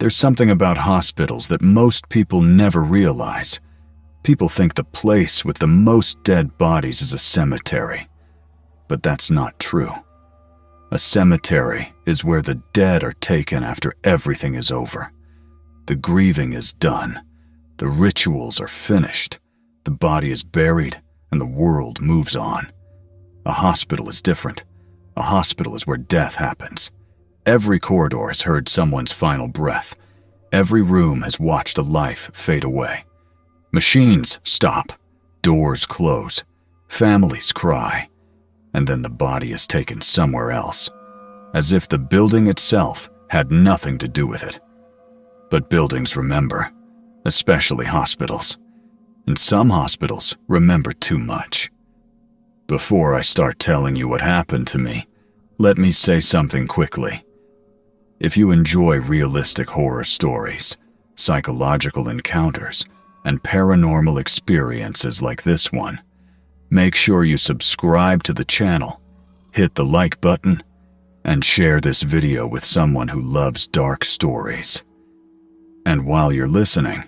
There's something about hospitals that most people never realize. People think the place with the most dead bodies is a cemetery. But that's not true. A cemetery is where the dead are taken after everything is over. The grieving is done. The rituals are finished. The body is buried, and the world moves on. A hospital is different. A hospital is where death happens. Every corridor has heard someone's final breath. Every room has watched a life fade away. Machines stop. Doors close. Families cry. And then the body is taken somewhere else, as if the building itself had nothing to do with it. But buildings remember, especially hospitals. And some hospitals remember too much. Before I start telling you what happened to me, let me say something quickly. If you enjoy realistic horror stories, psychological encounters, and paranormal experiences like this one, make sure you subscribe to the channel, hit the like button, and share this video with someone who loves dark stories. And while you're listening,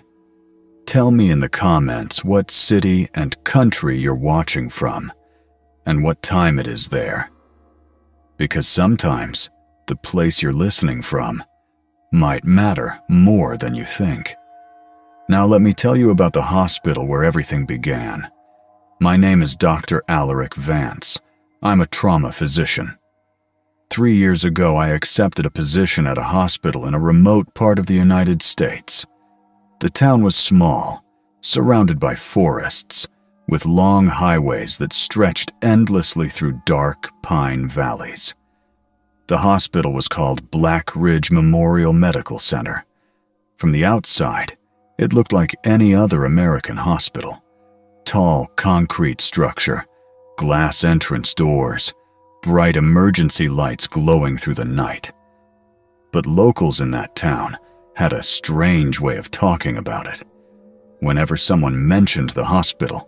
tell me in the comments what city and country you're watching from, and what time it is there. Because sometimes the place you're listening from might matter more than you think. Now let me tell you about the hospital where everything began. My name is Dr. Alaric Vance. I'm a trauma physician. 3 years ago, I accepted a position at a hospital in a remote part of the United States. The town was small, surrounded by forests, with long highways that stretched endlessly through dark pine valleys. The hospital was called Blackridge Memorial Medical Center. From the outside, it looked like any other American hospital. Tall concrete structure, glass entrance doors, bright emergency lights glowing through the night. But locals in that town had a strange way of talking about it. Whenever someone mentioned the hospital,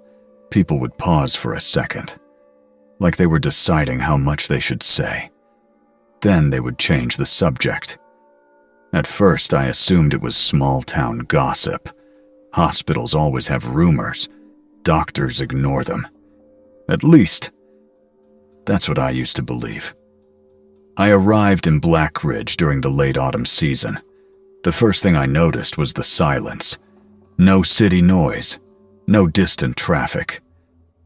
people would pause for a second, like they were deciding how much they should say. Then they would change the subject. At first, I assumed it was small-town gossip. Hospitals always have rumors. Doctors ignore them. At least, that's what I used to believe. I arrived in Blackridge during the late autumn season. The first thing I noticed was the silence. No city noise, no distant traffic.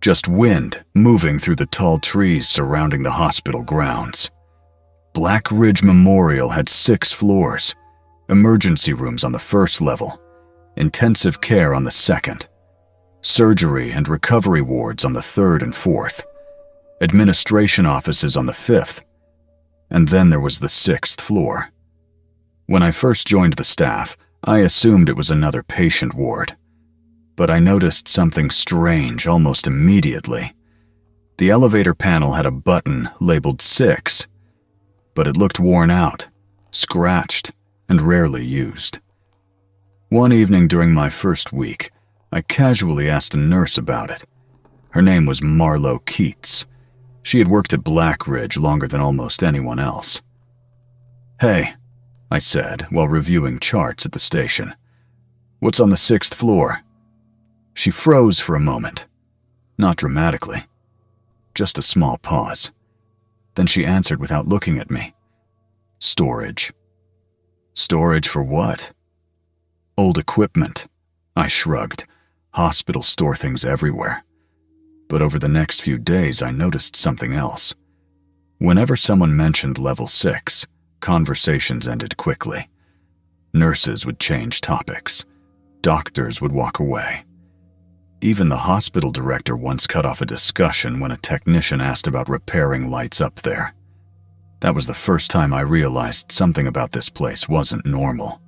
Just wind moving through the tall trees surrounding the hospital grounds. Blackridge Memorial had 6 floors, emergency rooms on the first level, intensive care on the second, surgery and recovery wards on the 3rd and 4th, administration offices on the 5th, and then there was the 6th floor. When I first joined the staff, I assumed it was another patient ward. But I noticed something strange almost immediately. The elevator panel had a button labeled 6, but it looked worn out, scratched, and rarely used. One evening during my first week, I casually asked a nurse about it. Her name was Marlo Keats. She had worked at Blackridge longer than almost anyone else. "Hey," I said while reviewing charts at the station. "What's on the 6th floor?" She froze for a moment. Not dramatically. Just a small pause. Then she answered without looking at me. "Storage." "Storage for what?" "Old equipment." I shrugged. Hospitals store things everywhere. But over the next few days, I noticed something else. Whenever someone mentioned level 6, conversations ended quickly. Nurses would change topics. Doctors would walk away. Even the hospital director once cut off a discussion when a technician asked about repairing lights up there. That was the first time I realized something about this place wasn't normal.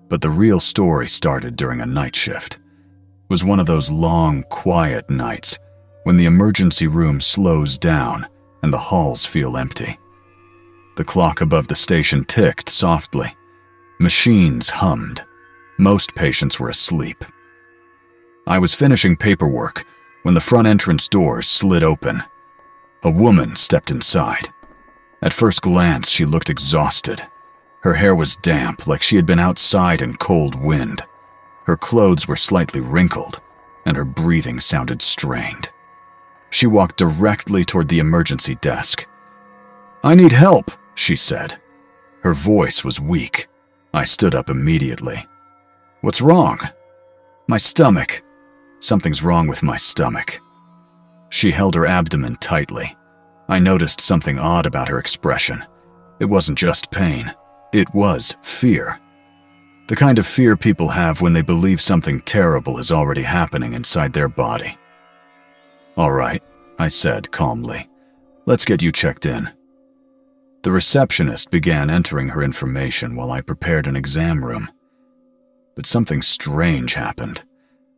But the real story started during a night shift. It was one of those long, quiet nights when the emergency room slows down and the halls feel empty. The clock above the station ticked softly. Machines hummed. Most patients were asleep. I was finishing paperwork when the front entrance doors slid open. A woman stepped inside. At first glance, she looked exhausted. Her hair was damp, like she had been outside in cold wind. Her clothes were slightly wrinkled, and her breathing sounded strained. She walked directly toward the emergency desk. "I need help," she said. Her voice was weak. I stood up immediately. "What's wrong?" "My stomach. Something's wrong with my stomach." She held her abdomen tightly. I noticed something odd about her expression. It wasn't just pain. It was fear. The kind of fear people have when they believe something terrible is already happening inside their body. "All right," I said calmly. "Let's get you checked in." The receptionist began entering her information while I prepared an exam room. But something strange happened.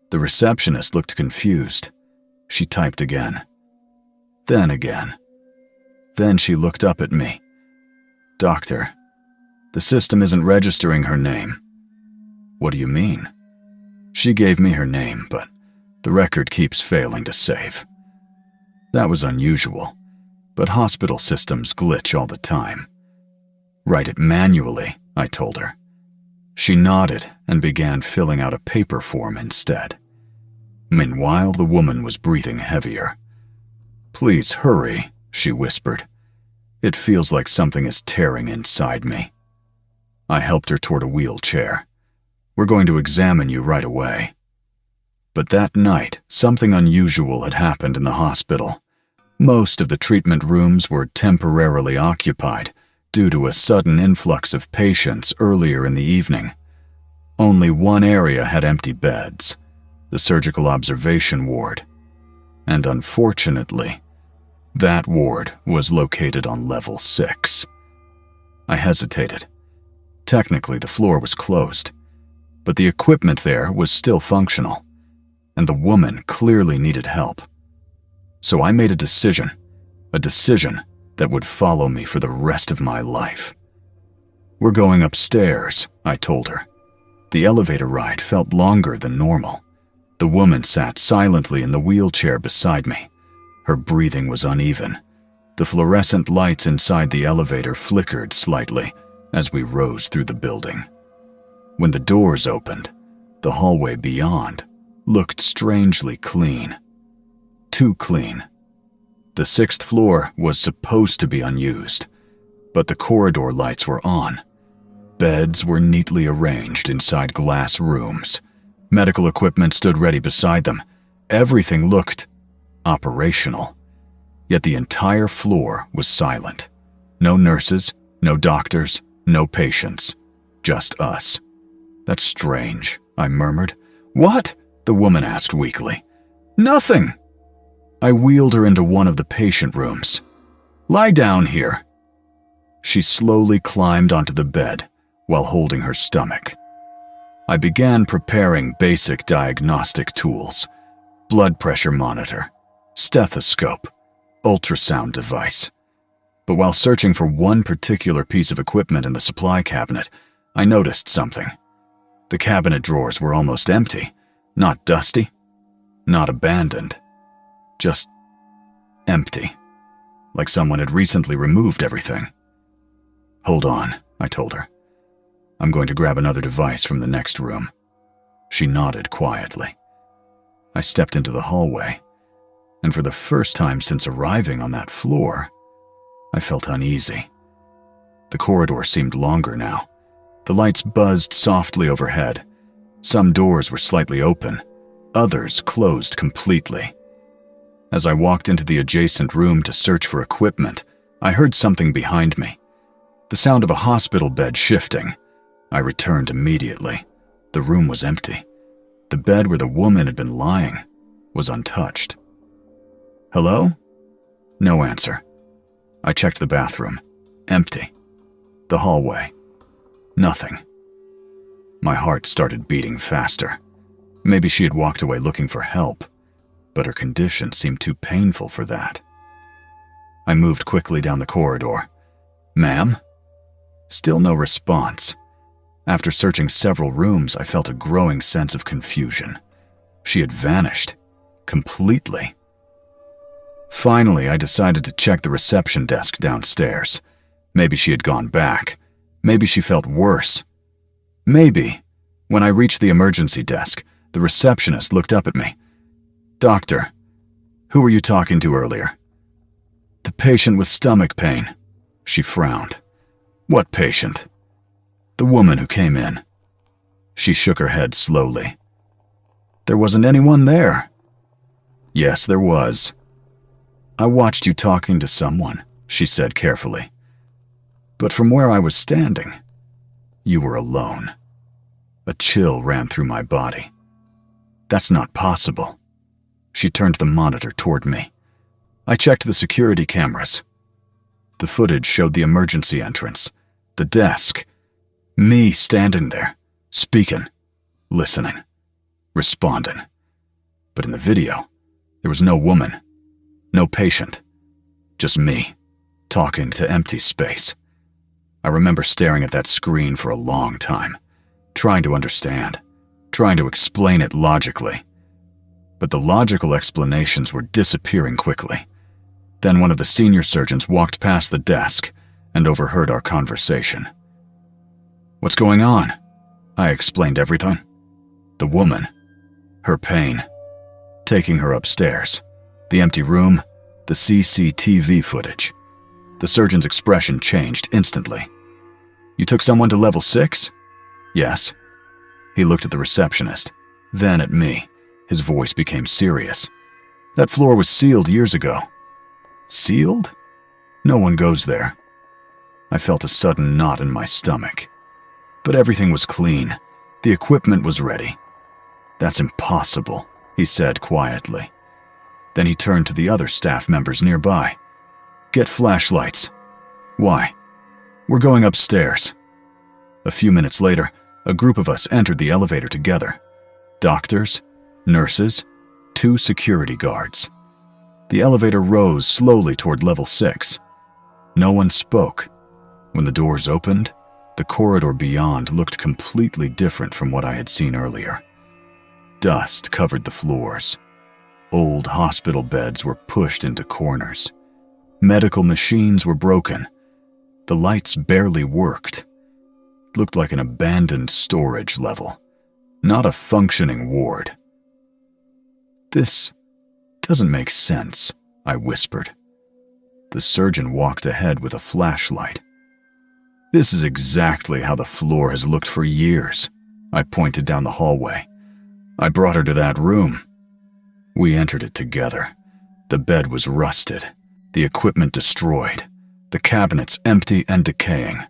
The receptionist looked confused. She typed again. Then again. Then she looked up at me. "Doctor, the system isn't registering her name." "What do you mean?" She gave me her name, but the record keeps failing to save. That was unusual, but hospital systems glitch all the time. "Write it manually," I told her. She nodded and began filling out a paper form instead. Meanwhile, the woman was breathing heavier. "Please hurry," she whispered. "It feels like something is tearing inside me." I helped her toward a wheelchair. "We're going to examine you right away." But that night, something unusual had happened in the hospital. Most of the treatment rooms were temporarily occupied due to a sudden influx of patients earlier in the evening. Only one area had empty beds, the surgical observation ward. And unfortunately, that ward was located on level 6. I hesitated. Technically, the floor was closed, but the equipment there was still functional, and the woman clearly needed help. So I made a decision that would follow me for the rest of my life. "We're going upstairs," I told her. The elevator ride felt longer than normal. The woman sat silently in the wheelchair beside me. Her breathing was uneven. The fluorescent lights inside the elevator flickered slightly as we rose through the building. When the doors opened, the hallway beyond looked strangely clean. Too clean. The 6th floor was supposed to be unused, but the corridor lights were on. Beds were neatly arranged inside glass rooms. Medical equipment stood ready beside them. Everything looked operational. Yet the entire floor was silent. No nurses, no doctors, no patients. Just us. "That's strange," I murmured. "What?" the woman asked weakly. "Nothing." I wheeled her into one of the patient rooms. "Lie down here." She slowly climbed onto the bed while holding her stomach. I began preparing basic diagnostic tools: blood pressure monitor, stethoscope, ultrasound device. But while searching for one particular piece of equipment in the supply cabinet, I noticed something. The cabinet drawers were almost empty, not dusty, not abandoned, just empty, like someone had recently removed everything. "Hold on," I told her. "I'm going to grab another device from the next room." She nodded quietly. I stepped into the hallway, and for the first time since arriving on that floor, I felt uneasy. The corridor seemed longer now. The lights buzzed softly overhead. Some doors were slightly open, others closed completely. As I walked into the adjacent room to search for equipment, I heard something behind me. The sound of a hospital bed shifting. I returned immediately. The room was empty. The bed where the woman had been lying was untouched. "Hello?" No answer. I checked the bathroom. Empty. The hallway. Nothing. My heart started beating faster. Maybe she had walked away looking for help, but her condition seemed too painful for that. I moved quickly down the corridor. "Ma'am?" Still no response. After searching several rooms, I felt a growing sense of confusion. She had vanished. Completely. Finally, I decided to check the reception desk downstairs. Maybe she had gone back. Maybe she felt worse. Maybe. When I reached the emergency desk, the receptionist looked up at me. "Doctor, who were you talking to earlier?" "The patient with stomach pain." She frowned. "What patient?" "The woman who came in." She shook her head slowly. "There wasn't anyone there." "Yes, there was." "I watched you talking to someone," she said carefully. "But from where I was standing, you were alone." A chill ran through my body. "That's not possible." She turned the monitor toward me. I checked the security cameras. The footage showed the emergency entrance, the desk, me standing there, speaking, listening, responding. But in the video, there was no woman, no patient, just me, talking to empty space. I remember staring at that screen for a long time, trying to understand, trying to explain it logically. But the logical explanations were disappearing quickly. Then one of the senior surgeons walked past the desk and overheard our conversation. "What's going on?" I explained everything. The woman, her pain, taking her upstairs, the empty room, the CCTV footage. The surgeon's expression changed instantly. "You took someone to level 6? "Yes." He looked at the receptionist, then at me. His voice became serious. "That floor was sealed years ago." "Sealed? No one goes there." I felt a sudden knot in my stomach. But everything was clean. The equipment was ready. "That's impossible," he said quietly. Then he turned to the other staff members nearby. "Get flashlights." "Why?" "We're going upstairs." A few minutes later, a group of us entered the elevator together. Doctors, nurses, 2 security guards. The elevator rose slowly toward level 6. No one spoke. When the doors opened, the corridor beyond looked completely different from what I had seen earlier. Dust covered the floors. Old hospital beds were pushed into corners. Medical machines were broken. The lights barely worked. It looked like an abandoned storage level, not a functioning ward. "This doesn't make sense," I whispered. The surgeon walked ahead with a flashlight. "This is exactly how the floor has looked for years." I pointed down the hallway. "I brought her to that room." We entered it together. The bed was rusted, the equipment destroyed, the cabinets empty and decaying.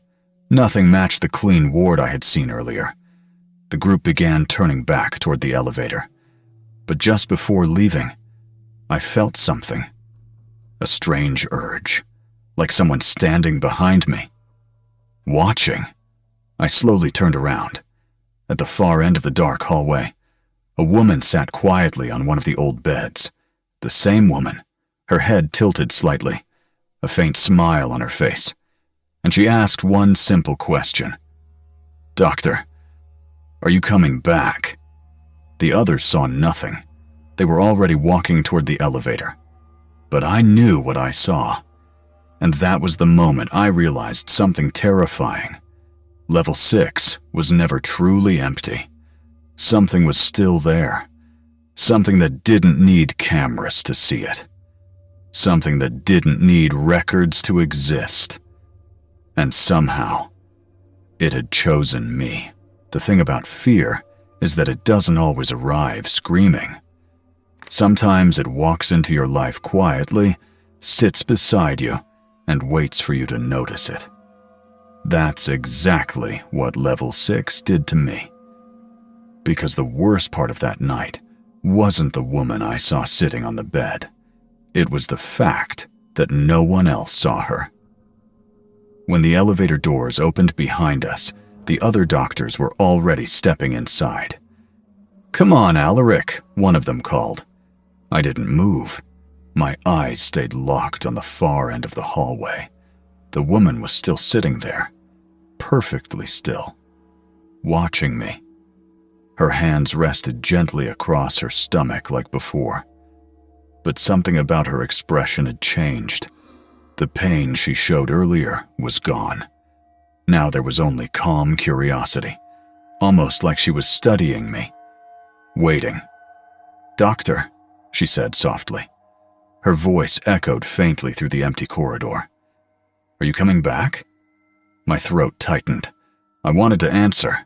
Nothing matched the clean ward I had seen earlier. The group began turning back toward the elevator. But just before leaving, I felt something. A strange urge, like someone standing behind me, watching. I slowly turned around. At the far end of the dark hallway, a woman sat quietly on one of the old beds. The same woman, her head tilted slightly, a faint smile on her face. And she asked one simple question. "Doctor, are you coming back?" The others saw nothing. They were already walking toward the elevator. But I knew what I saw. And that was the moment I realized something terrifying. Level 6 was never truly empty. Something was still there. Something that didn't need cameras to see it. Something that didn't need records to exist. And somehow, it had chosen me. The thing about fear is that it doesn't always arrive screaming. Sometimes it walks into your life quietly, sits beside you, and waits for you to notice it. That's exactly what Level 6 did to me. Because the worst part of that night wasn't the woman I saw sitting on the bed. It was the fact that no one else saw her. When the elevator doors opened behind us, the other doctors were already stepping inside. "Come on, Alaric," one of them called. I didn't move. My eyes stayed locked on the far end of the hallway. The woman was still sitting there, perfectly still, watching me. Her hands rested gently across her stomach like before. But something about her expression had changed. The pain she showed earlier was gone. Now there was only calm curiosity, almost like she was studying me, waiting. "Doctor," she said softly. Her voice echoed faintly through the empty corridor. "Are you coming back?" My throat tightened. I wanted to answer,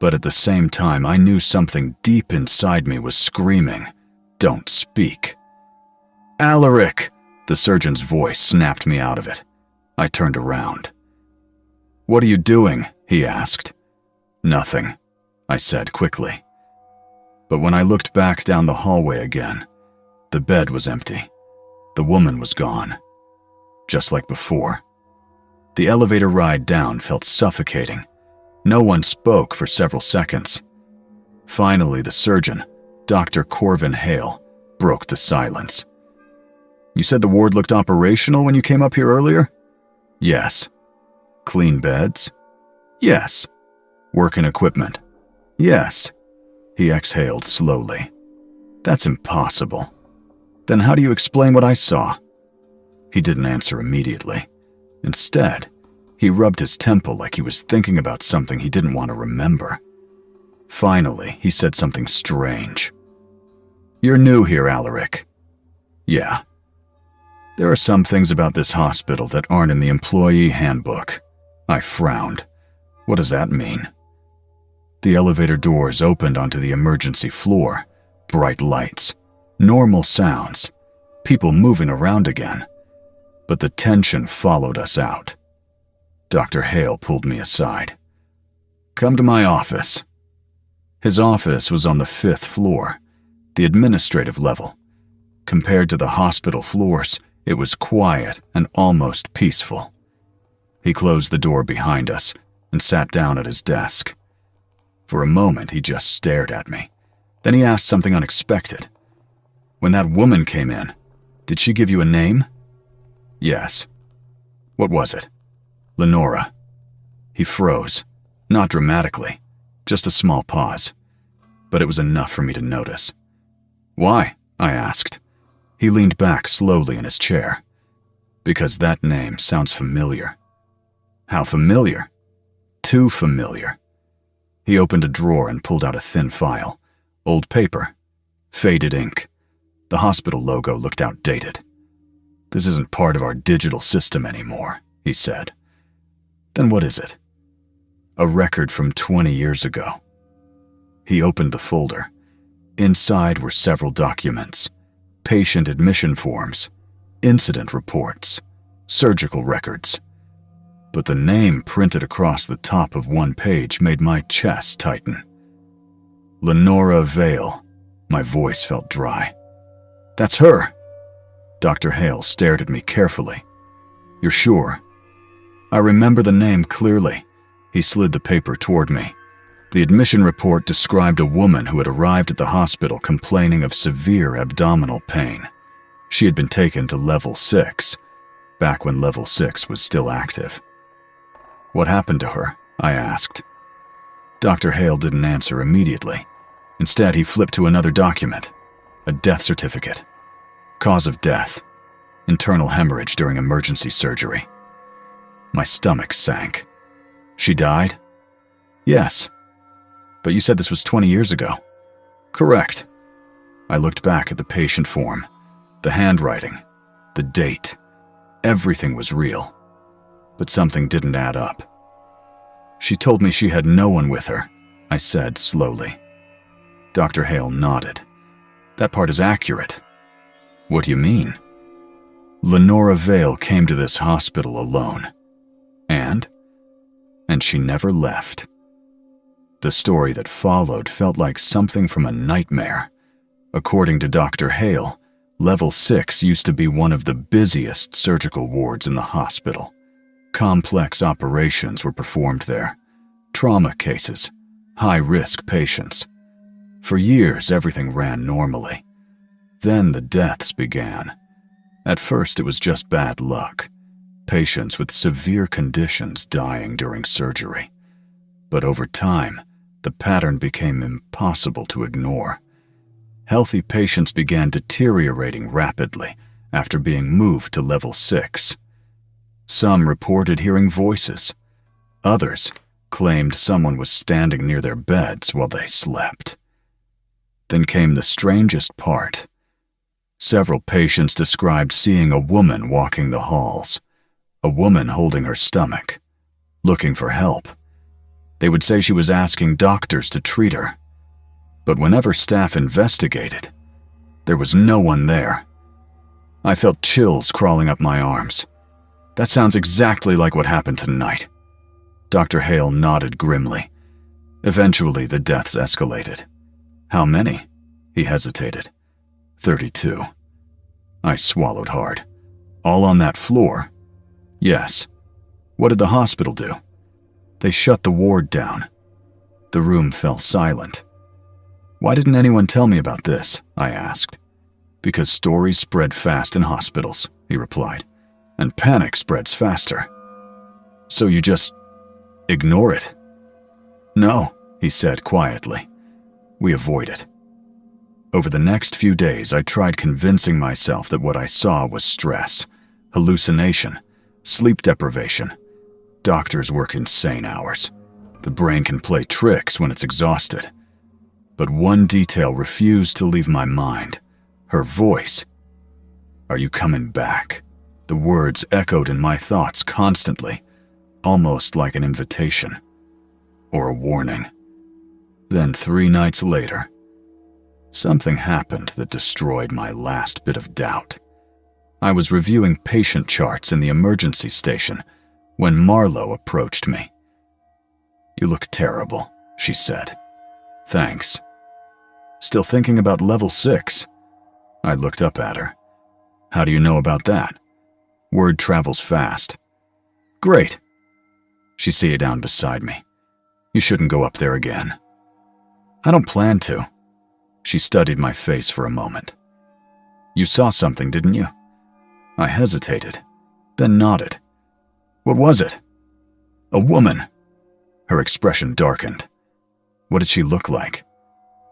but at the same time I knew something deep inside me was screaming, "Don't speak." "Alaric!" The surgeon's voice snapped me out of it. I turned around. "What are you doing?" he asked. "Nothing," I said quickly. But when I looked back down the hallway again, the bed was empty. The woman was gone. Just like before. The elevator ride down felt suffocating. No one spoke for several seconds. Finally, the surgeon, Dr. Corvin Hale, broke the silence. "You said the ward looked operational when you came up here earlier?" "Yes." "Clean beds?" "Yes." "Working equipment?" "Yes." He exhaled slowly. "That's impossible. Then how do you explain what I saw?" He didn't answer immediately. Instead, he rubbed his temple like he was thinking about something he didn't want to remember. Finally, he said something strange. "You're new here, Alaric." "Yeah." "There are some things about this hospital that aren't in the employee handbook." I frowned. "What does that mean?" The elevator doors opened onto the emergency floor. Bright lights. Normal sounds. People moving around again. But the tension followed us out. Dr. Hale pulled me aside. "Come to my office." His office was on the 5th floor, the administrative level. Compared to the hospital floors, it was quiet and almost peaceful. He closed the door behind us and sat down at his desk. For a moment, he just stared at me. Then he asked something unexpected. "When that woman came in, did she give you a name?" "Yes." "What was it?" "Lenora." He froze, not dramatically, just a small pause. But it was enough for me to notice. "Why?" I asked. He leaned back slowly in his chair. "Because that name sounds familiar." "How familiar?" "Too familiar." He opened a drawer and pulled out a thin file. Old paper. Faded ink. The hospital logo looked outdated. "This isn't part of our digital system anymore," he said. "Then what is it?" "A record from 20 years ago." He opened the folder. Inside were several documents. Patient admission forms, incident reports, surgical records. But the name printed across the top of one page made my chest tighten. "Lenora Vale." My voice felt dry. "That's her." Dr. Hale stared at me carefully. "You're sure?" "I remember the name clearly." He slid the paper toward me. The admission report described a woman who had arrived at the hospital complaining of severe abdominal pain. She had been taken to Level 6, back when Level 6 was still active. "What happened to her?" I asked. Dr. Hale didn't answer immediately. Instead, he flipped to another document. A death certificate. Cause of death. Internal hemorrhage during emergency surgery. My stomach sank. "She died?" "Yes." "But you said this was 20 years ago." "Correct." I looked back at the patient form, the handwriting, the date. Everything was real. But something didn't add up. "She told me she had no one with her," I said slowly. Dr. Hale nodded. "That part is accurate." "What do you mean?" "Lenora Vale came to this hospital alone. And she never left." The story that followed felt like something from a nightmare. According to Dr. Hale, Level 6 used to be one of the busiest surgical wards in the hospital. Complex operations were performed there. Trauma cases, high-risk patients. For years, everything ran normally. Then the deaths began. At first, it was just bad luck. Patients with severe conditions dying during surgery. But over time, the pattern became impossible to ignore. Healthy patients began deteriorating rapidly after being moved to Level 6. Some reported hearing voices. Others claimed someone was standing near their beds while they slept. Then came the strangest part. Several patients described seeing a woman walking the halls, a woman holding her stomach, looking for help. They would say she was asking doctors to treat her. But whenever staff investigated, there was no one there. I felt chills crawling up my arms. That sounds exactly like what happened tonight. Dr. Hale nodded grimly. Eventually, the deaths escalated. How many? He hesitated. 32. I swallowed hard. All on that floor? Yes. What did the hospital do? They shut the ward down. The room fell silent. Why didn't anyone tell me about this? I asked. Because stories spread fast in hospitals, he replied, and panic spreads faster. So you just ignore it? No, he said quietly. We avoid it. Over the next few days, I tried convincing myself that what I saw was stress, hallucination, sleep deprivation. Doctors work insane hours. The brain can play tricks when it's exhausted. But one detail refused to leave my mind. Her voice. Are you coming back? The words echoed in my thoughts constantly, almost like an invitation. Or a warning. Then 3 nights later, something happened that destroyed my last bit of doubt. I was reviewing patient charts in the emergency station when Marlowe approached me. You look terrible, she said. Thanks. Still thinking about level 6? I looked up at her. How do you know about that? Word travels fast. Great. She sat down beside me. You shouldn't go up there again. I don't plan to. She studied my face for a moment. You saw something, didn't you? I hesitated, then nodded. What was it? A woman. Her expression darkened. What did she look like?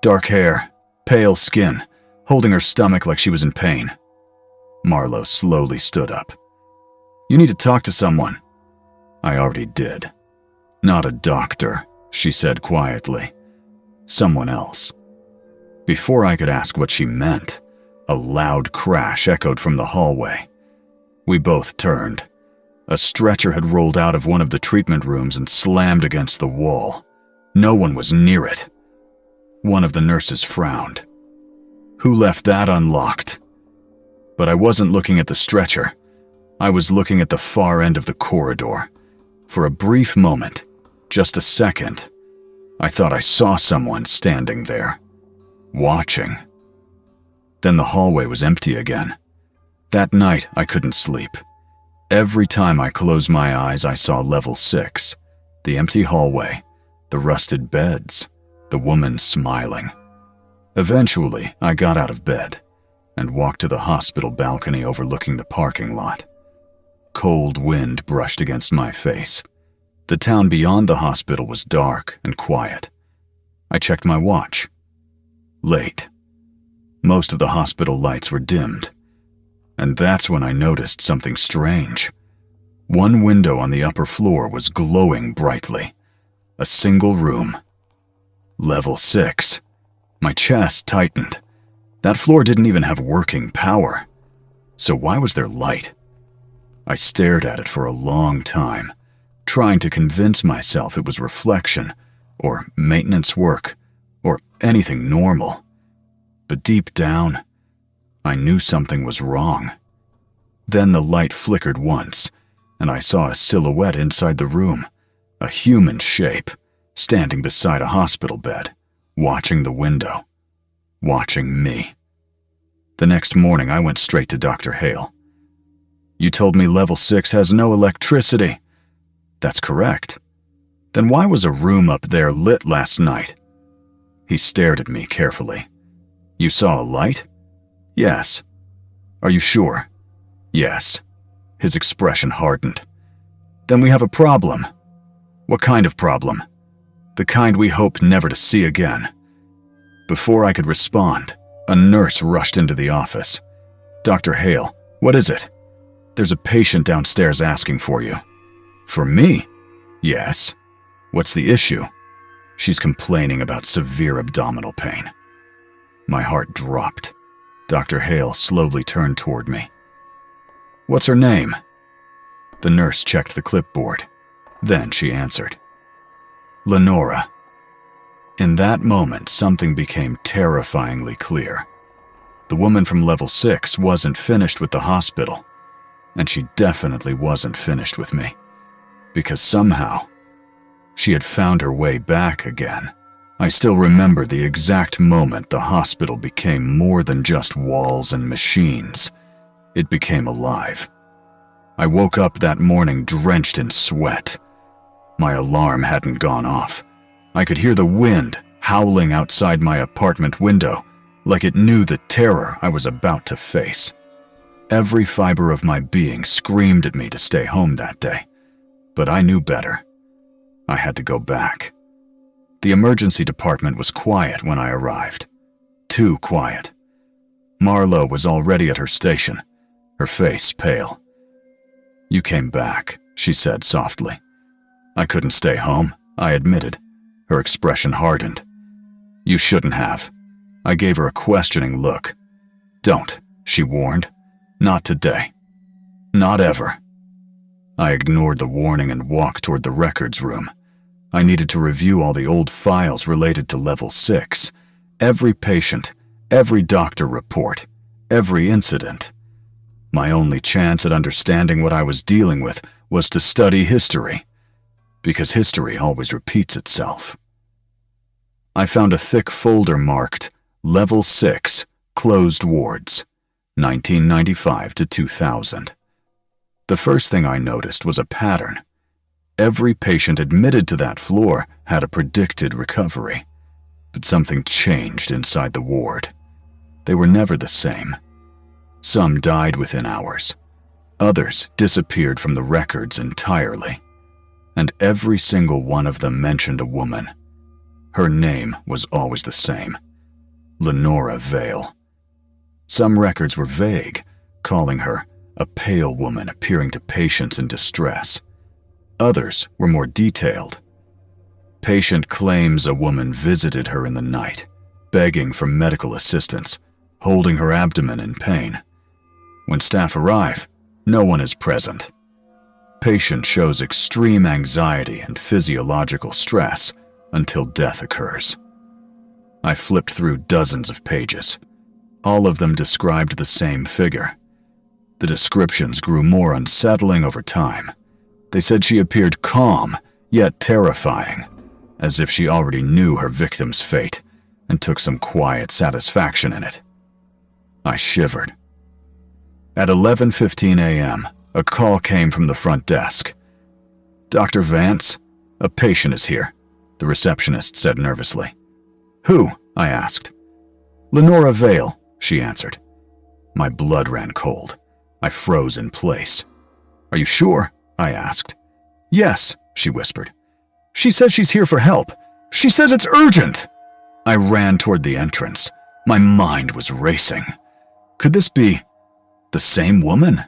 Dark hair, pale skin, holding her stomach like she was in pain. Marlowe slowly stood up. You need to talk to someone. I already did. Not a doctor, she said quietly. Someone else. Before I could ask what she meant, a loud crash echoed from the hallway. We both turned. A stretcher had rolled out of one of the treatment rooms and slammed against the wall. No one was near it. One of the nurses frowned. Who left that unlocked? But I wasn't looking at the stretcher. I was looking at the far end of the corridor. For a brief moment, just a second, I thought I saw someone standing there, watching. Then the hallway was empty again. That night, I couldn't sleep. Every time I closed my eyes, I saw level 6, the empty hallway, the rusted beds, the woman smiling. Eventually, I got out of bed and walked to the hospital balcony overlooking the parking lot. Cold wind brushed against my face. The town beyond the hospital was dark and quiet. I checked my watch. Late. Most of the hospital lights were dimmed. And that's when I noticed something strange. One window on the upper floor was glowing brightly. A single room. Level 6. My chest tightened. That floor didn't even have working power. So why was there light? I stared at it for a long time, trying to convince myself it was reflection, or maintenance work, or anything normal. But deep down, I knew something was wrong. Then the light flickered once, and I saw a silhouette inside the room, a human shape, standing beside a hospital bed, watching the window, watching me. The next morning, I went straight to Dr. Hale. You told me level 6 has no electricity. That's correct. Then why was a room up there lit last night? He stared at me carefully. You saw a light? Yes. Are you sure? Yes. His expression hardened. Then we have a problem. What kind of problem? The kind we hope never to see again. Before I could respond, a nurse rushed into the office. Dr. Hale, what is it? There's a patient downstairs asking for you. For me? Yes. What's the issue? She's complaining about severe abdominal pain. My heart dropped. Dr. Hale slowly turned toward me. What's her name? The nurse checked the clipboard. Then she answered. Lenora. In that moment, something became terrifyingly clear. The woman from level 6 wasn't finished with the hospital, and she definitely wasn't finished with me, because somehow she had found her way back again. I still remember the exact moment the hospital became more than just walls and machines. It became alive. I woke up that morning drenched in sweat. My alarm hadn't gone off. I could hear the wind howling outside my apartment window, like it knew the terror I was about to face. Every fiber of my being screamed at me to stay home that day, but I knew better. I had to go back. The emergency department was quiet when I arrived. Too quiet. Marlo was already at her station, her face pale. You came back, she said softly. I couldn't stay home, I admitted. Her expression hardened. You shouldn't have. I gave her a questioning look. Don't, she warned. Not today. Not ever. I ignored the warning and walked toward the records room. I needed to review all the old files related to level 6. Every patient, every doctor report, every incident. My only chance at understanding what I was dealing with was to study history, because history always repeats itself. I found a thick folder marked Level 6, Closed Wards, 1995 to 2000. The first thing I noticed was a pattern. Every patient admitted to that floor had a predicted recovery, but something changed inside the ward. They were never the same. Some died within hours. Others disappeared from the records entirely. And every single one of them mentioned a woman. Her name was always the same. Lenora Vale. Some records were vague, calling her a pale woman appearing to patients in distress. Others were more detailed. Patient claims a woman visited her in the night, begging for medical assistance, holding her abdomen in pain. When staff arrive, no one is present. Patient shows extreme anxiety and physiological stress until death occurs. I flipped through dozens of pages. All of them described the same figure. The descriptions grew more unsettling over time. They said she appeared calm, yet terrifying, as if she already knew her victim's fate and took some quiet satisfaction in it. I shivered. At 11:15 a.m., a call came from the front desk. Dr. Vance, a patient is here, the receptionist said nervously. Who? I asked. Lenora Vale, she answered. My blood ran cold. I froze in place. Are you sure? I asked. Yes, she whispered. She says she's here for help. She says it's urgent. I ran toward the entrance. My mind was racing. Could this be the same woman?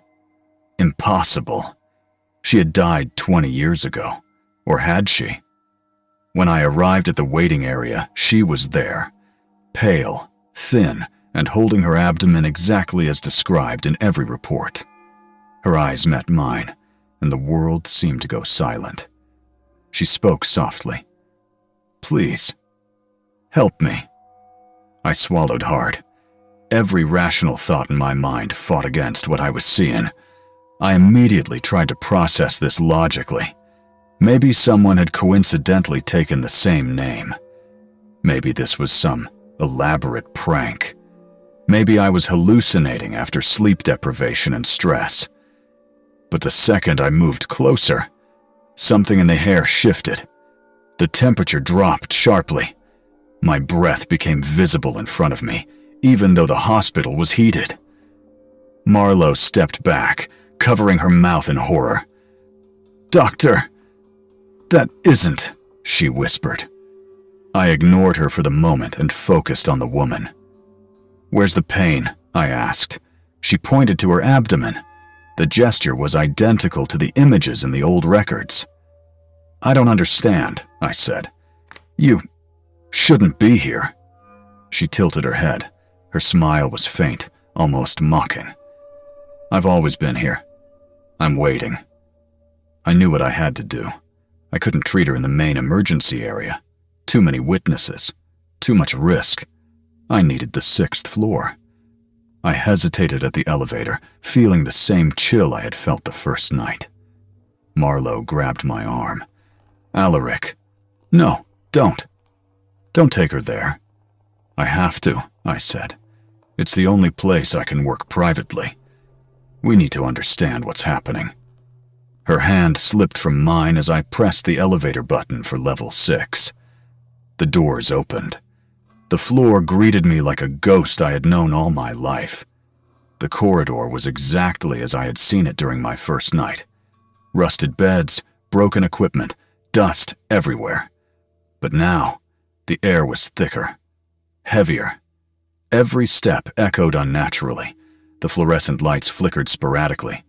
Impossible. She had died 20 years ago. Or had she? When I arrived at the waiting area, she was there. Pale, thin, and holding her abdomen exactly as described in every report. Her eyes met mine, and the world seemed to go silent. She spoke softly. Please, help me. I swallowed hard. Every rational thought in my mind fought against what I was seeing. I immediately tried to process this logically. Maybe someone had coincidentally taken the same name. Maybe this was some elaborate prank. Maybe I was hallucinating after sleep deprivation and stress. But the second I moved closer, something in the hair shifted. The temperature dropped sharply. My breath became visible in front of me, even though the hospital was heated. Marlo stepped back, covering her mouth in horror. Doctor, that isn't, she whispered. I ignored her for the moment and focused on the woman. Where's the pain? I asked. She pointed to her abdomen. The gesture was identical to the images in the old records. "I don't understand," I said. "You shouldn't be here." She tilted her head. Her smile was faint, almost mocking. "I've always been here. I'm waiting." I knew what I had to do. I couldn't treat her in the main emergency area. Too many witnesses. Too much risk. I needed the 6th floor. I hesitated at the elevator, feeling the same chill I had felt the first night. Marlowe grabbed my arm. "Alaric, no, don't. Don't take her there." "I have to," I said. "It's the only place I can work privately. We need to understand what's happening." Her hand slipped from mine as I pressed the elevator button for level 6. The doors opened. The floor greeted me like a ghost I had known all my life. The corridor was exactly as I had seen it during my first night. Rusted beds, broken equipment, dust everywhere. But now, the air was thicker, heavier. Every step echoed unnaturally. The fluorescent lights flickered sporadically.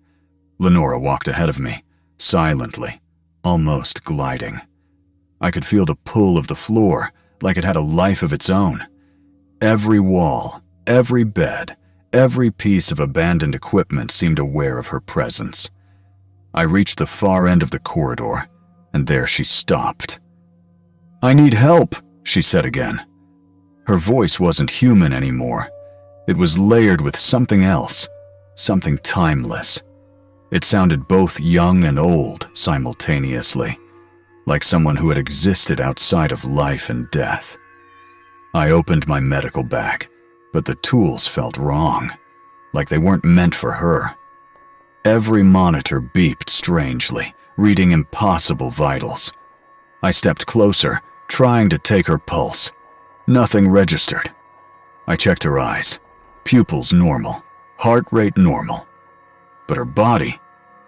Lenora walked ahead of me, silently, almost gliding. I could feel the pull of the floor, like it had a life of its own. Every wall, every bed, every piece of abandoned equipment seemed aware of her presence. I reached the far end of the corridor, and there she stopped. "I need help," she said again. Her voice wasn't human anymore. It was layered with something else, something timeless. It sounded both young and old simultaneously, like someone who had existed outside of life and death. I opened my medical bag, but the tools felt wrong, like they weren't meant for her. Every monitor beeped strangely, reading impossible vitals. I stepped closer, trying to take her pulse. Nothing registered. I checked her eyes. Pupils normal, heart rate normal. But her body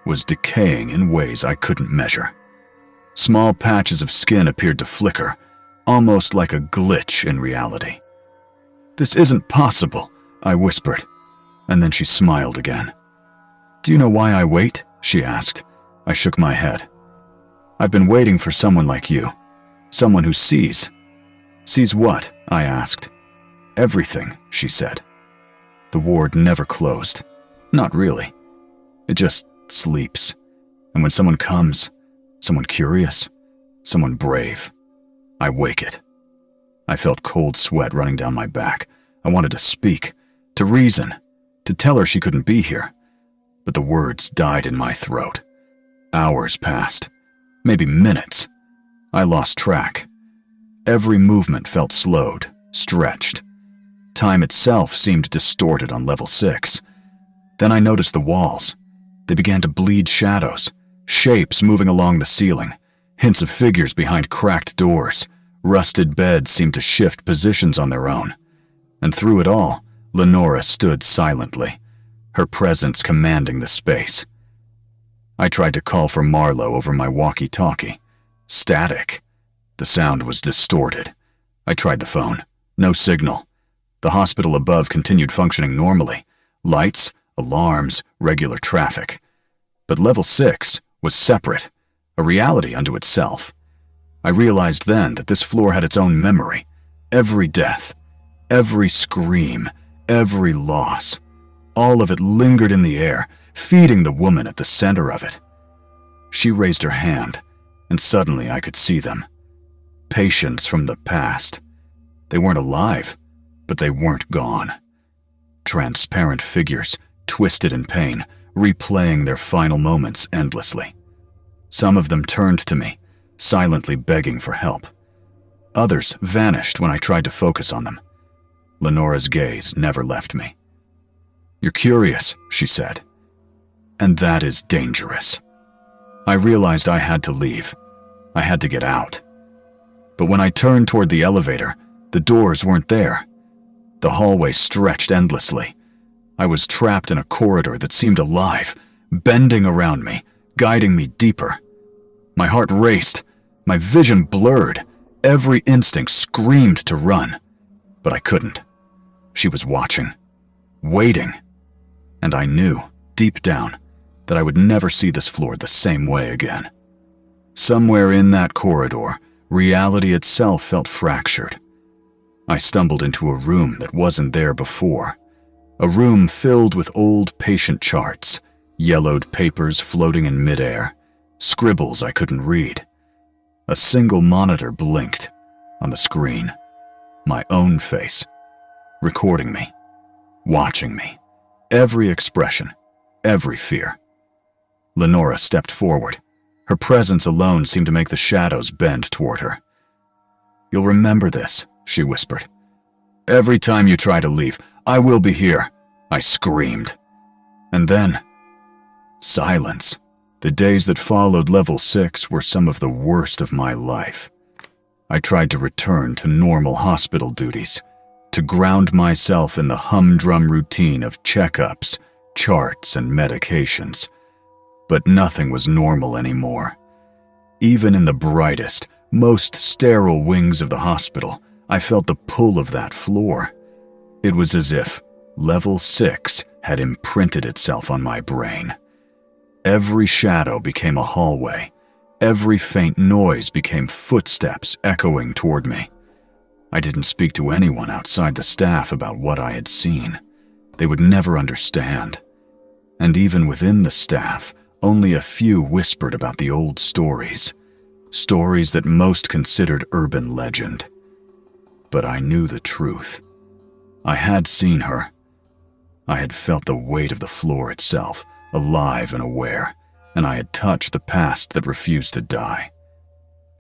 was decaying in ways I couldn't measure. Small patches of skin appeared to flicker, almost like a glitch in reality. "This isn't possible," I whispered, and then she smiled again. "Do you know why I wait?" she asked. I shook my head. "I've been waiting for someone like you, someone who sees." "Sees what?" I asked. "Everything," she said. "The ward never closed. Not really. It just sleeps. And when someone comes, someone curious, someone brave, I wake it." I felt cold sweat running down my back. I wanted to speak, to reason, to tell her she couldn't be here. But the words died in my throat. Hours passed, maybe minutes. I lost track. Every movement felt slowed, stretched. Time itself seemed distorted on level 6. Then I noticed the walls. They began to bleed shadows, shapes moving along the ceiling, hints of figures behind cracked doors. Rusted beds seemed to shift positions on their own. And through it all, Lenora stood silently, her presence commanding the space. I tried to call for Marlowe over my walkie-talkie. Static. The sound was distorted. I tried the phone. No signal. The hospital above continued functioning normally. Lights, alarms, regular traffic. But level 6 was separate, a reality unto itself. I realized then that this floor had its own memory. Every death, every scream, every loss. All of it lingered in the air, feeding the woman at the center of it. She raised her hand, and suddenly I could see them. Patients from the past. They weren't alive, but they weren't gone. Transparent figures, twisted in pain, replaying their final moments endlessly. Some of them turned to me, silently begging for help. Others vanished when I tried to focus on them. Lenora's gaze never left me. "You're curious," she said. "And that is dangerous." I realized I had to leave. I had to get out. But when I turned toward the elevator, the doors weren't there. The hallway stretched endlessly. I was trapped in a corridor that seemed alive, bending around me, guiding me deeper. My heart raced, my vision blurred, every instinct screamed to run. But I couldn't. She was watching, waiting. And I knew, deep down, that I would never see this floor the same way again. Somewhere in that corridor, reality itself felt fractured. I stumbled into a room that wasn't there before. A room filled with old patient charts, yellowed papers floating in midair, scribbles I couldn't read. A single monitor blinked. On the screen, my own face, recording me, watching me, every expression, every fear. Lenora stepped forward. Her presence alone seemed to make the shadows bend toward her. "You'll remember this," she whispered. "Every time you try to leave, I will be here," I screamed. And then, silence. The days that followed level 6 were some of the worst of my life. I tried to return to normal hospital duties, to ground myself in the humdrum routine of checkups, charts, and medications. But nothing was normal anymore. Even in the brightest, most sterile wings of the hospital, I felt the pull of that floor. It was as if level 6 had imprinted itself on my brain. Every shadow became a hallway. Every faint noise became footsteps echoing toward me. I didn't speak to anyone outside the staff about what I had seen. They would never understand. And even within the staff, only a few whispered about the old stories. Stories that most considered urban legend. But I knew the truth. I had seen her. I had felt the weight of the floor itself, alive and aware, and I had touched the past that refused to die.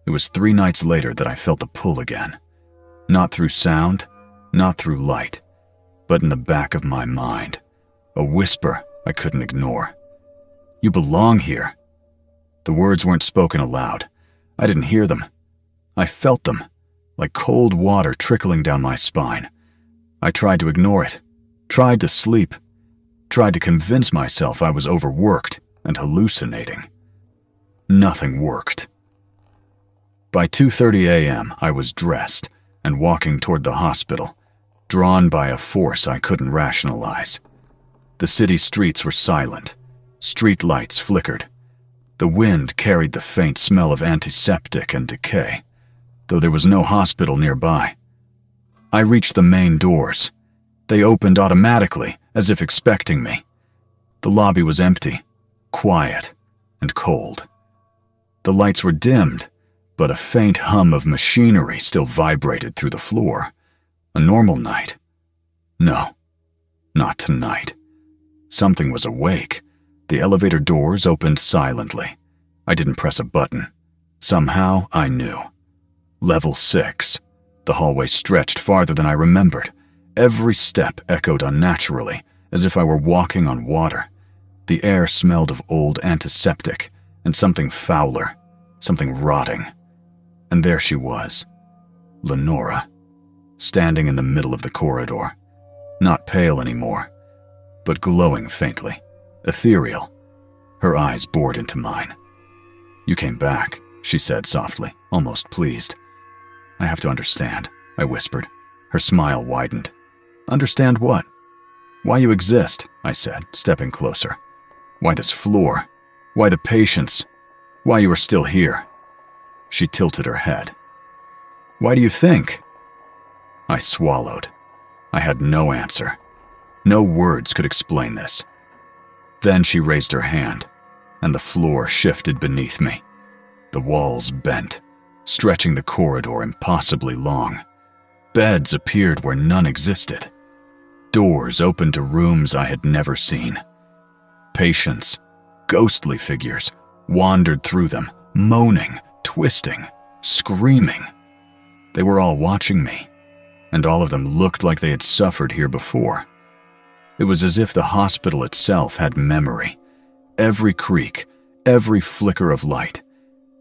It was 3 nights later that I felt the pull again. Not through sound, not through light, but in the back of my mind. A whisper I couldn't ignore. "You belong here." The words weren't spoken aloud. I didn't hear them. I felt them, like cold water trickling down my spine. I tried to ignore it, tried to sleep, tried to convince myself I was overworked and hallucinating. Nothing worked. By 2:30 a.m., I was dressed and walking toward the hospital, drawn by a force I couldn't rationalize. The city streets were silent. Street lights flickered. The wind carried the faint smell of antiseptic and decay, though there was no hospital nearby. I reached the main doors. They opened automatically, as if expecting me. The lobby was empty, quiet, and cold. The lights were dimmed, but a faint hum of machinery still vibrated through the floor. A normal night. No, not tonight. Something was awake. The elevator doors opened silently. I didn't press a button. Somehow, I knew. Level 6. The hallway stretched farther than I remembered. Every step echoed unnaturally, as if I were walking on water. The air smelled of old antiseptic and something fouler, something rotting. And there she was, Lenora, standing in the middle of the corridor. Not pale anymore, but glowing faintly. Ethereal. Her eyes bored into mine. "You came back," she said softly, almost pleased. "I have to understand," I whispered. Her smile widened. "Understand what?" "Why you exist," I said, stepping closer. "Why this floor? Why the patients? Why you are still here?" She tilted her head. "Why do you think?" I swallowed. I had no answer. No words could explain this. Then she raised her hand, and the floor shifted beneath me. The walls bent, stretching the corridor impossibly long. Beds appeared where none existed. Doors opened to rooms I had never seen. Patients, ghostly figures, wandered through them, moaning, twisting, screaming. They were all watching me, and all of them looked like they had suffered here before. It was as if the hospital itself had memory. Every creak, every flicker of light,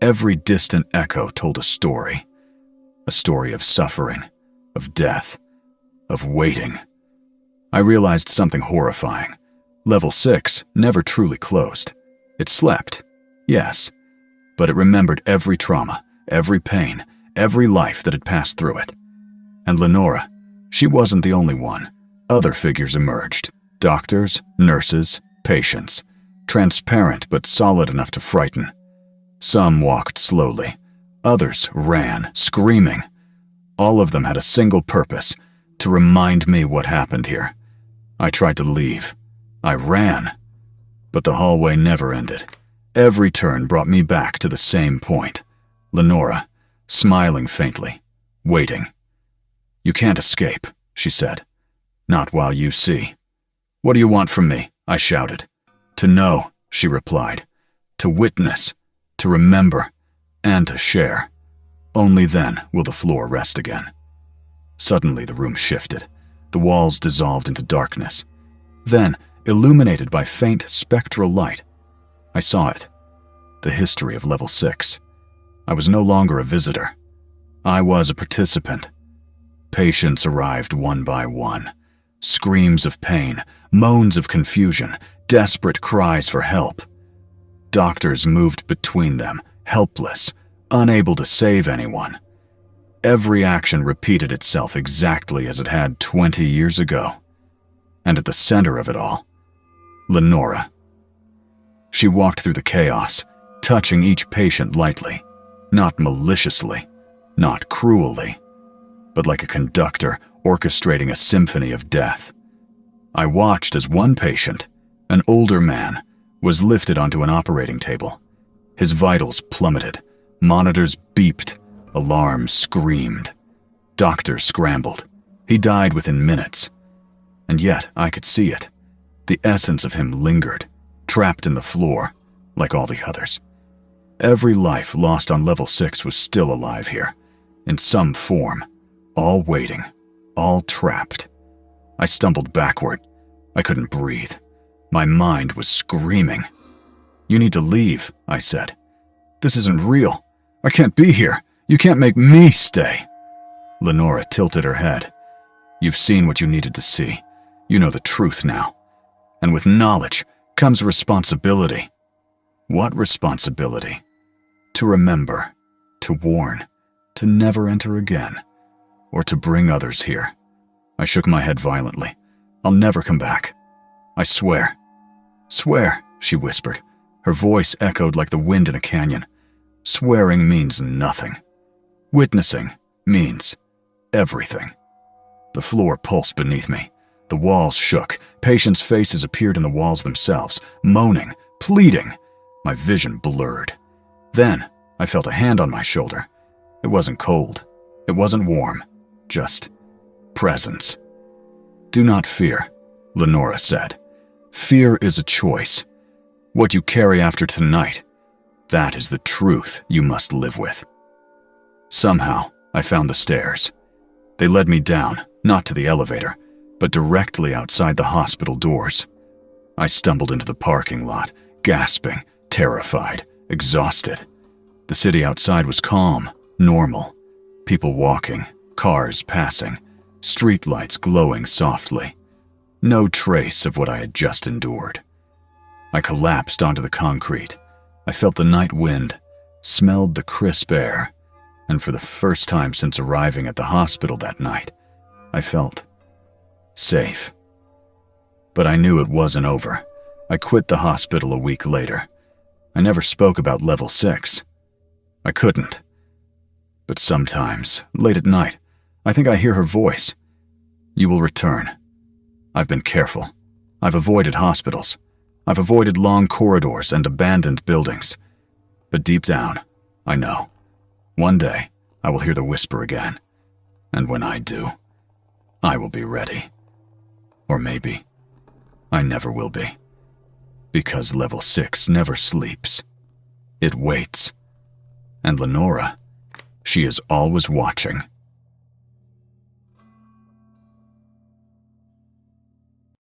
every distant echo told a story. A story of suffering, of death, of waiting. I realized something horrifying. Level 6 never truly closed. It slept, yes, but it remembered every trauma, every pain, every life that had passed through it. And Lenora, she wasn't the only one. Other figures emerged. Doctors, nurses, patients. Transparent but solid enough to frighten. Some walked slowly. Others ran, screaming. All of them had a single purpose, to remind me what happened here. I tried to leave. I ran. But the hallway never ended. Every turn brought me back to the same point. Lenora, smiling faintly, waiting. "You can't escape," she said. "Not while you see." "What do you want from me?" I shouted. "To know," she replied. "To witness, to remember, and to share. Only then will the floor rest again." Suddenly the room shifted. The walls dissolved into darkness. Then, illuminated by faint spectral light, I saw it. The history of Level 6. I was no longer a visitor. I was a participant. Patients arrived one by one. Screams of pain, moans of confusion, desperate cries for help. Doctors moved between them, helpless, unable to save anyone. Every action repeated itself exactly as it had 20 years ago. And at the center of it all, Lenora. She walked through the chaos, touching each patient lightly, not maliciously, not cruelly, but like a conductor orchestrating a symphony of death. I watched as one patient, an older man, was lifted onto an operating table. His vitals plummeted, monitors beeped, alarms screamed. Doctors scrambled. He died within minutes. And yet I could see it. The essence of him lingered, trapped in the floor, like all the others. Every life lost on Level 6 was still alive here, in some form, all waiting, all trapped. I stumbled backward. I couldn't breathe. My mind was screaming. "You need to leave," I said. "This isn't real. I can't be here. You can't make me stay." Lenora tilted her head. "You've seen what you needed to see. You know the truth now. And with knowledge comes responsibility." "What responsibility?" "To remember, to warn, to never enter again, or to bring others here." I shook my head violently. "I'll never come back. I swear." "Swear," she whispered. Her voice echoed like the wind in a canyon. "Swearing means nothing. Witnessing means everything." The floor pulsed beneath me. The walls shook. Patients' faces appeared in the walls themselves, moaning, pleading. My vision blurred. Then I felt a hand on my shoulder. It wasn't cold. It wasn't warm. Just presence. "Do not fear," Lenora said. "Fear is a choice. What you carry after tonight, that is the truth you must live with." Somehow, I found the stairs. They led me down, not to the elevator, but directly outside the hospital doors. I stumbled into the parking lot, gasping, terrified, exhausted. The city outside was calm, normal. People walking, cars passing, streetlights glowing softly. No trace of what I had just endured. I collapsed onto the concrete. I felt the night wind, smelled the crisp air, and for the first time since arriving at the hospital that night, I felt safe. But I knew it wasn't over. I quit the hospital a week later. I never spoke about Level 6. I couldn't. But sometimes, late at night, I think I hear her voice. "You will return." I've been careful. I've avoided hospitals. I've avoided long corridors and abandoned buildings. But deep down, I know. One day, I will hear the whisper again. And when I do, I will be ready. Or maybe, I never will be. Because Level 6 never sleeps. It waits. And Lenora, she is always watching.